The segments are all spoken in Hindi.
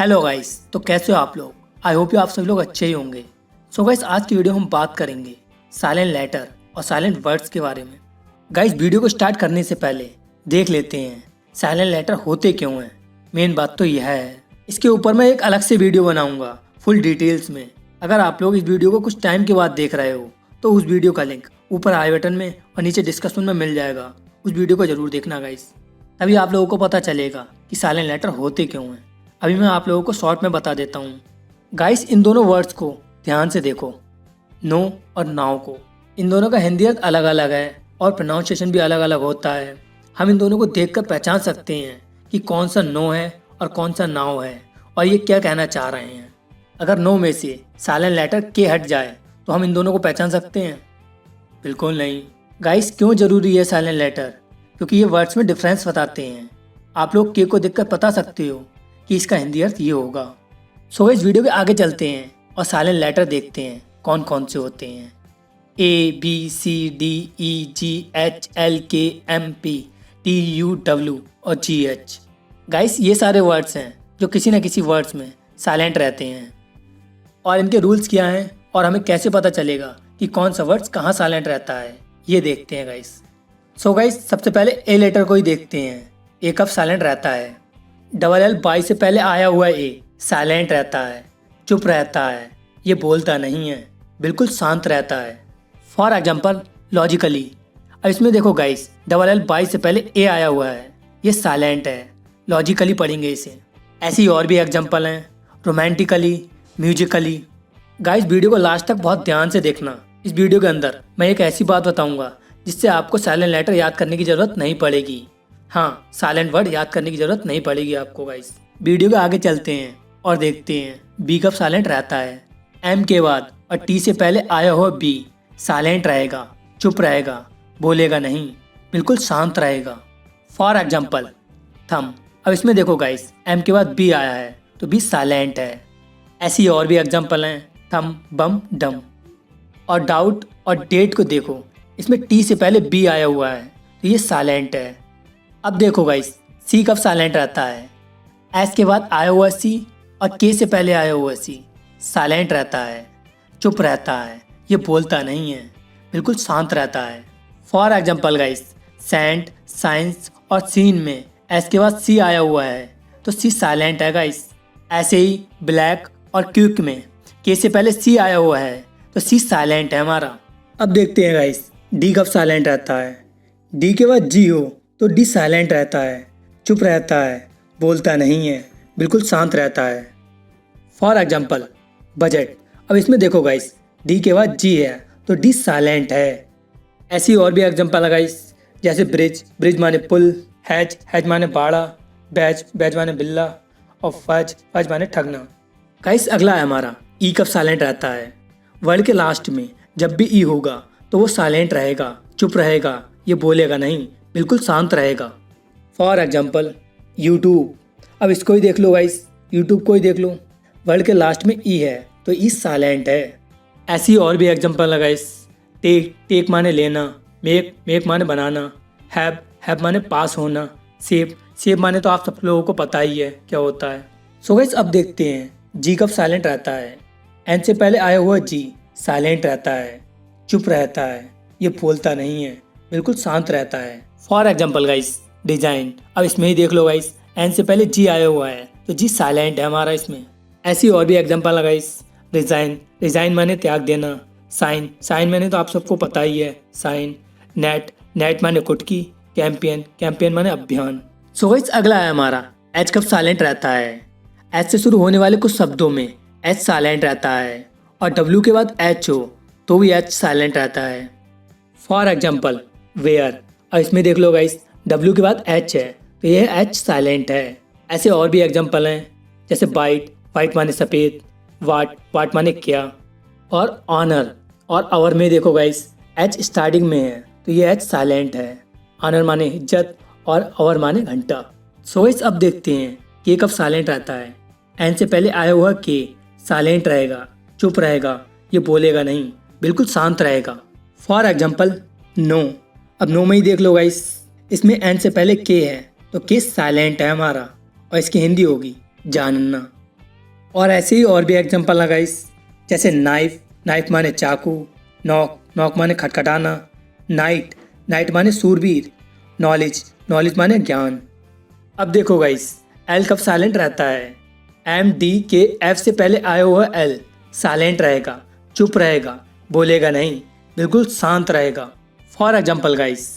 हेलो गाइस, तो कैसे हो आप लोग। आई होप यू आप सभी लोग अच्छे ही होंगे। सो गाइस, आज की वीडियो हम बात करेंगे साइलेंट लेटर और साइलेंट वर्ड्स के बारे में। गाइस, वीडियो को स्टार्ट करने से पहले देख लेते हैं साइलेंट लेटर होते क्यों हैं। मेन बात तो यह है, इसके ऊपर मैं एक अलग से वीडियो बनाऊंगा फुल डिटेल्स में। अगर आप लोग इस वीडियो को कुछ टाइम के बाद देख रहे हो तो उस वीडियो का लिंक ऊपर आई बटन में और नीचे डिस्क्रिप्शन में मिल जाएगा। उस वीडियो को जरूर देखना गाइस, तभी आप लोगों को पता चलेगा कि साइलेंट लेटर होते क्यों हैं। अभी मैं आप लोगों को शॉर्ट में बता देता हूँ। गाइस, इन दोनों वर्ड्स को ध्यान से देखो, नो और नाउ को। इन दोनों का हिंदी अर्थ अलग अलग है और प्रोनाउंसिएशन भी अलग अलग होता है। हम इन दोनों को देखकर पहचान सकते हैं कि कौन सा नो है और कौन सा नाउ है और ये क्या कहना चाह रहे हैं। अगर नो में से साइलेंट लेटर के हट जाए तो हम इन दोनों को पहचान सकते हैं? बिल्कुल नहीं। गाइस, क्यों जरूरी है साइलेंट लेटर? क्योंकि ये वर्ड्स में डिफरेंस बताते हैं। आप लोग के को देखकर बता सकते हो कि इसका हिंदी अर्थ ये होगा। सो इस वीडियो के आगे चलते हैं और साइलेंट लेटर देखते हैं कौन कौन से होते हैं। ABCDEGHLKMPTUW और GH। गाइस, ये सारे वर्ड्स हैं जो किसी न किसी वर्ड्स में साइलेंट रहते हैं। और इनके रूल्स क्या हैं और हमें कैसे पता चलेगा कि कौन सा वर्ड्स कहाँ साइलेंट रहता है, ये देखते हैं गाइस। सो गाइस, सबसे पहले ए लेटर को ही देखते हैं। ए कब साइलेंट रहता है? डबल एल बाई से पहले आया हुआ ए साइलेंट रहता है, चुप रहता है, ये बोलता नहीं है, बिल्कुल शांत रहता है। For example, logically. अब इसमें देखो गाइस, डबल एल बाई से पहले ए आया हुआ है, ये साइलेंट है, लॉजिकली पढ़ेंगे इसे। ऐसी और भी एग्जाम्पल हैं, रोमांटिकली, म्यूजिकली। गाइस, वीडियो को लास्ट तक बहुत ध्यान से देखना। इस वीडियो के अंदर मैं एक ऐसी बात बताऊंगा जिससे आपको साइलेंट लेटर याद करने की जरूरत नहीं पड़ेगी। हाँ, साइलेंट वर्ड याद करने की जरूरत नहीं पड़ेगी आपको गाइस। वीडियो के आगे चलते हैं और देखते हैं बी कब साइलेंट रहता है। एम के बाद और टी से पहले आया हुआ बी साइलेंट रहेगा, चुप रहेगा, बोलेगा नहीं, बिल्कुल शांत रहेगा। फॉर एग्जाम्पल, थम। अब इसमें देखो गाइस, एम के बाद बी आया है तो बी साइलेंट है। ऐसी और भी एग्जाम्पल हैं, थम, बम, डम। और डाउट और डेट को देखो, इसमें टी से पहले बी आया हुआ है तो ये साइलेंट है। अब देखो गाइस, सी कब साइलेंट रहता है। एस के बाद आया हुआ सी और के से पहले आया हुआ सी साइलेंट रहता है, चुप रहता है, ये बोलता नहीं है, बिल्कुल शांत रहता है। For example guys, cent, science और सीन में एस के बाद सी आया हुआ है तो सी साइलेंट है गाइस। ऐसे ही ब्लैक और क्विक में के से पहले सी आया हुआ है तो सी साइलेंट है हमारा। अब देखते हैं गाइस, डी कब साइलेंट रहता है। डी के बाद जी हो तो डी साइलेंट रहता है, चुप रहता है, बोलता नहीं है, बिल्कुल शांत रहता है। For example, budget. अब इसमें देखो गाइस, डी के बाद जी है तो डी साइलेंट है। ऐसी और भी एग्जाम्पल है गाइस, जैसे ब्रिज, ब्रिज माने पुल, हैज, हैज माने बाड़ा, बैज, बैज माने बिल्ला और फज, फज माने ठगना। गाइस, अगला है हमारा ई कब साइलेंट रहता है। वर्ड के लास्ट में जब भी ई होगा तो वो साइलेंट रहेगा, चुप रहेगा, ये बोलेगा नहीं, बिल्कुल शांत रहेगा। For example, YouTube. अब इसको ही देख लो गाइस, यूट्यूब को ही देख लो, वर्ड के लास्ट में ई है तो ई साइलेंट है। ऐसी और भी एग्जाम्पल है गाइस, टेक, टेक माने लेना, मेक, मेक माने बनाना, हैव माने पास होना, सेव, सेव माने तो आप सब लोगों को पता ही है क्या होता है। सो गाइस, अब देखते हैं जी कब साइलेंट रहता है। एन से पहले आया हुआ जी साइलेंट रहता है, चुप रहता है, ये बोलता नहीं है, बिल्कुल शांत रहता है। For example guys, design. अब इसमें ही देख लो गाइस, एन से पहले जी आया हुआ है तो जी साइलेंट है हमारा इसमें। ऐसी और भी एग्जाम्पल है गाइस, रिजाइन, रिजाइन माने त्याग देना, साइन, साइन माने तो आप सबको पता ही है, साइन। नेट, नेट माने कुटकी, कैंपेन, कैंपेन माने अभियान। सो गाइस, अगला है हमारा एच कब साइलेंट रहता है। एच से शुरू होने वाले कुछ शब्दों में एच साइलेंट रहता है और डब्ल्यू के बाद एच हो तो भी एच साइलेंट रहता है। For example, where. और इसमें देख लो गाइस, डब्ल्यू के बाद एच है तो यह एच साइलेंट है। ऐसे और भी एग्जाम्पल हैं, जैसे बाइट, वाइट माने सफ़ेद, वाट, वाट माने क्या, और ऑनर और आवर में देखो गाइस, एच स्टार्टिंग में है तो ये एच साइलेंट है। ऑनर माने इज्जत और आवर माने घंटा। सो गाइस, अब देखते हैं के कब साइलेंट रहता है। एन से पहले आया हुआ के साइलेंट रहेगा, चुप रहेगा, ये बोलेगा नहीं, बिल्कुल शांत रहेगा। For example, no. अब नो में ही देख लो गाइस, इसमें एन से पहले के है तो के साइलेंट है हमारा और इसकी हिंदी होगी जानना। और ऐसे ही और भी एग्जाम्पल है गाइस, जैसे नाइफ, नाइफ माने चाकू, नॉक, नॉक माने खटखटाना, नाइट, नाइट माने सूरबीर, नॉलेज, नॉलेज माने ज्ञान। अब देखो गाइस, एल कब साइलेंट रहता है? एम डी के एफ से पहले आया हुआ एल साइलेंट रहेगा, चुप रहेगा, बोलेगा नहीं, बिल्कुल शांत रहेगा। For example guys,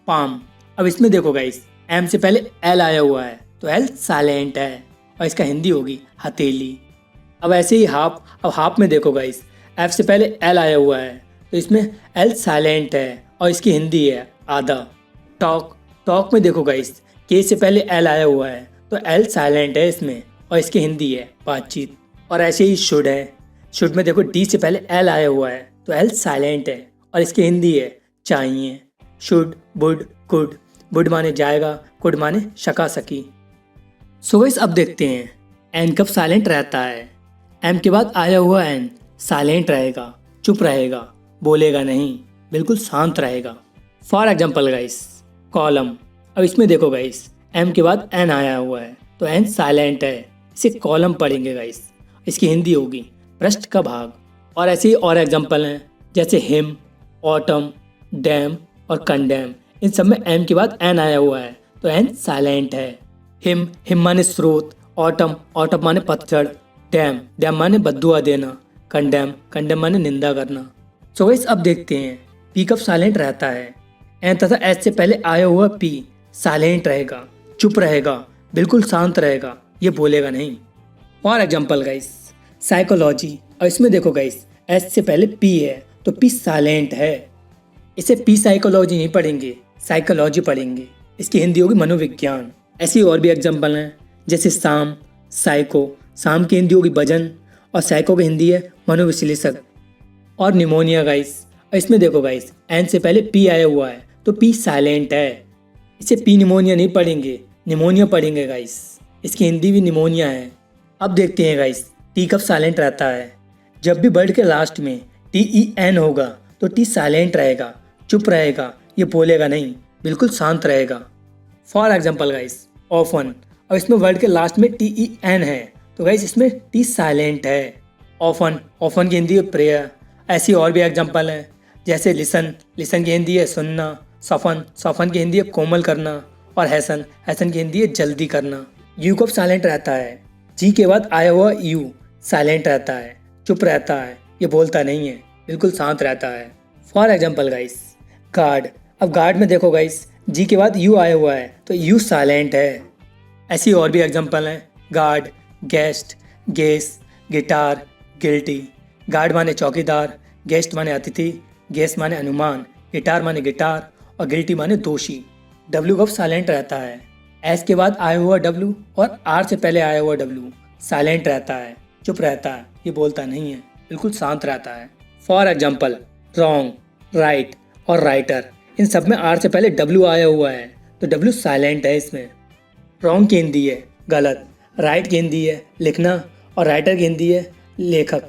palm. अब इसमें देखो गाइस, एम से पहले एल आया हुआ है तो एल साइलेंट है और इसका हिंदी होगी हथेली। अब ऐसे ही हाफ। अब हाफ में देखो गाइस, एफ से पहले एल आया हुआ है तो इसमें एल साइलेंट है और इसकी हिंदी है आधा। टॉक, टॉक में देखो गाइस, के से पहले एल आया हुआ है तो एल साइलेंट है इसमें और इसकी हिंदी है बातचीत। और ऐसे ही शुड है। शुड में देखो डी से पहले एल आया हुआ है तो एल साइलेंट है और इसकी हिंदी है चाहिए। Should, बुड, could. बुड माने जाएगा, कुड माने शका सकी। सो गाइस अब देखते हैं एन कब साइलेंट रहता है। एम के बाद आया हुआ एन साइलेंट रहेगा, चुप रहेगा, बोलेगा नहीं, बिल्कुल शांत रहेगा। For example guys, column. अब इसमें देखो गाइस, एम के बाद एन आया हुआ है तो एन साइलेंट है, इसे कॉलम पढ़ेंगे गाइस, इसकी हिंदी होगी पृष्ठ का भाग। और ऐसे ही और एग्जाम्पल हैं, जैसे हिम, ऑटम, डैम और कंडेम। इन सब में एम के बाद एन आया हुआ है तो एन साइलेंट है। हिम, हिम माने स्रोत, ऑटम, ऑटम माने पतझड़, डैम, डैम माने बद्दुआ देना, कंडेम, कंडेम माने निंदा करना। सो गाइस अब देखते हैं पी कब साइलेंट रहता है। एन तथा एच से पहले आया हुआ पी साइलेंट रहेगा, चुप रहेगा, बिल्कुल शांत रहेगा, ये बोलेगा नहीं। For example guys, psychology. और इसमें देखो गाइस, एच से पहले पी है तो पी साइलेंट है, इसे पी साइकोलॉजी नहीं पढ़ेंगे, साइकोलॉजी पढ़ेंगे, इसकी हिंदी होगी मनोविज्ञान। ऐसी और भी एग्जाम्पल हैं, जैसे साम, साइको। साम की हिंदी होगी भजन और साइको की हिंदी है मनोविश्लेषक। और निमोनिया गाइस। और इसमें देखो गाइस, एन से पहले पी आया हुआ है तो पी साइलेंट है, इसे पी निमोनिया नहीं पढ़ेंगे, निमोनिया पढ़ेंगे गाइस, इसकी हिंदी भी निमोनिया है। अब देखते हैं गाइस, टी कब साइलेंट रहता है। जब भी वर्ड के लास्ट में टी ई एन होगा तो टी साइलेंट रहेगा, चुप रहेगा, ये बोलेगा नहीं, बिल्कुल शांत रहेगा। For example guys, often. अब इसमें वर्ड के लास्ट में टी ई एन है तो गाइस इसमें टी साइलेंट है। ऑफन, ऑफन की हिंदी है प्रेयर। ऐसी और भी एग्जाम्पल हैं, जैसे लिसन, लिसन की हिंदी है सुनना। सफन, सफन की हिंदी है कोमल करना। और हैसन, हैसन की हिंदी है जल्दी करना। यू कब साइलेंट रहता है। जी के बाद आया हुआ यू साइलेंट रहता है, चुप रहता है, ये बोलता नहीं है, बिल्कुल शांत रहता है। For example guys, guard. अब गार्ड में देखो गाइस, जी के बाद यू आया हुआ है तो यू साइलेंट है। ऐसी और भी एग्जाम्पल हैं, guard, guest, guess, guitar, guilty. Guard माने चौकीदार, गेस्ट माने अतिथि, गेस माने अनुमान, गिटार माने गिटार और गिल्टी माने दोषी। डब्ल्यू कब साइलेंट रहता है। एस के बाद आया हुआ डब्ल्यू और आर से पहले आया हुआ डब्ल्यू साइलेंट रहता है, चुप रहता है, ये बोलता नहीं है, बिल्कुल शांत रहता है। फॉर एग्जाम्पल, रॉन्ग, राइट और राइटर। इन सब में आर से पहले डब्ल्यू आया हुआ है तो डब्ल्यू साइलेंट है इसमें। रॉन्ग की हिंदी है गलत, राइट की हिंदी है लिखना और राइटर की हिंदी है लेखक।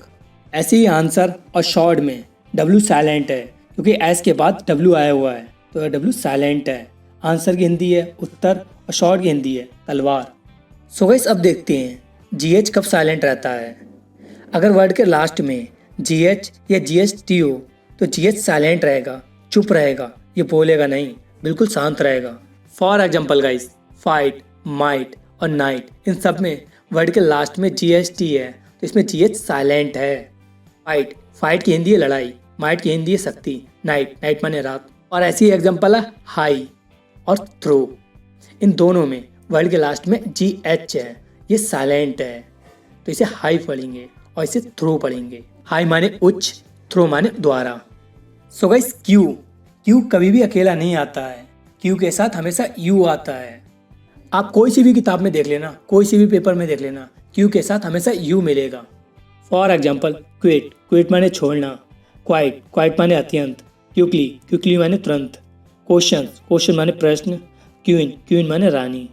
ऐसे ही आंसर और शॉर्ट में डब्ल्यू साइलेंट है क्योंकि एस के बाद डब्ल्यू आया हुआ है तो डब्ल्यू साइलेंट है। आंसर की हिंदी है उत्तर और शॉर्ट की हिंदी है तलवार। सो गाइस अब देखते हैं जी एच कब साइलेंट रहता है। अगर वर्ड के लास्ट में जी एच या जी एच टी हो तो जी एच साइलेंट रहेगा, चुप रहेगा, ये बोलेगा नहीं, बिल्कुल शांत रहेगा। For example guys, fight, might और नाइट। इन सब में वर्ड के लास्ट में जी एच टी है तो इसमें जी एच साइलेंट है। फाइट, फाइट की हिंदी है लड़ाई, माइट की हिंदी है शक्ति, नाइट, नाइट माने रात। और ऐसी एग्जाम्पल है हाई और थ्रो। इन दोनों में वर्ड के लास्ट में जी एच है, ये साइलेंट है तो इसे हाई पढ़ेंगे और इसे थ्रो पढ़ेंगे। हाई माने उच्च, थ्रो माने द्वारा। सो गाइस क्यू, क्यू कभी भी अकेला नहीं आता है, क्यू के साथ हमेशा यू आता है। आप कोई सी भी किताब में देख लेना, कोई सी भी पेपर में देख लेना, क्यू के साथ हमेशा यू मिलेगा। फॉर एग्जाम्पल, क्विट, क्विट माने छोड़ना, क्वाइट, क्वाइट माने अत्यंत, क्विकली, क्विकली माने तुरंत, क्वेश्चन, क्वेश्चन माने प्रश्न, क्वीन, क्वीन माने रानी।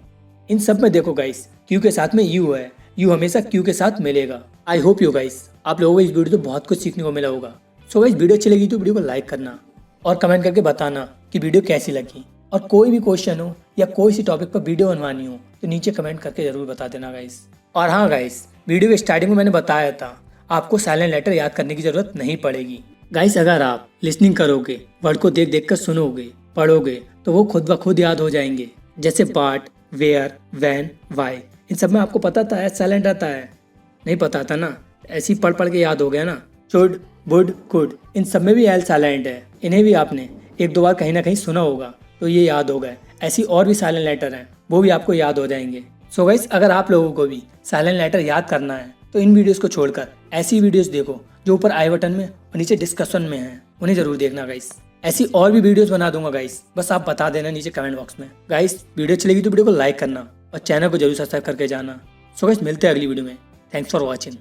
इन सब में देखो गाइस, क्यू के साथ में यू है, यू हमेशा क्यू के साथ मिलेगा। आई होप यू गाइस, आप लोगों को इस वीडियो से बहुत कुछ सीखने को मिला होगा। सो गाइस वीडियो अच्छी लगी तो वीडियो को लाइक करना और कमेंट करके बताना कि वीडियो कैसी लगी। और कोई भी क्वेश्चन हो या कोई सी टॉपिक पर वीडियो बनवानी हो तो नीचे कमेंट करके जरूर बता देना गाइस। और हाँ गाइस, वीडियो के स्टार्टिंग में मैंने बताया था आपको साइलेंट लेटर याद करने की जरूरत नहीं पड़ेगी। गाइस अगर आप लिसनिंग करोगे, वर्ड को देख देख कर सुनोगे, पढ़ोगे तो वो खुद ब खुद याद हो जाएंगे। जैसे पार्ट, वेयर, वैन, वाई, इन सब में आपको पता था एच साइलेंट रहता है? नहीं पता था ना? ऐसे ही पढ़ पढ़ के याद हो गया ना। शुड, वुड, कुड, इन सब में भी एल साइलेंट है। इन्हें भी आपने एक दो बार कहीं ना कहीं सुना होगा तो ये याद हो गए। ऐसी और भी साइलेंट लेटर हैं, वो भी आपको याद हो जाएंगे। सो गाइस अगर आप लोगों को भी साइलेंट लेटर याद करना है तो इन वीडियोस को छोड़कर ऐसी वीडियोस देखो जो ऊपर आई बटन में और नीचे डिस्कशन में है, उन्हें जरूर देखना गाइस। ऐसी और भी वीडियोस बना दूंगा गाइस, बस आप बता देना नीचे कमेंट बॉक्स में। गाइस वीडियो अच्छी लगी तो वीडियो को लाइक करना और चैनल को जरूर सब्सक्राइब करके जाना। सो गाइस मिलते हैं अगली वीडियो में। Thanks for watching.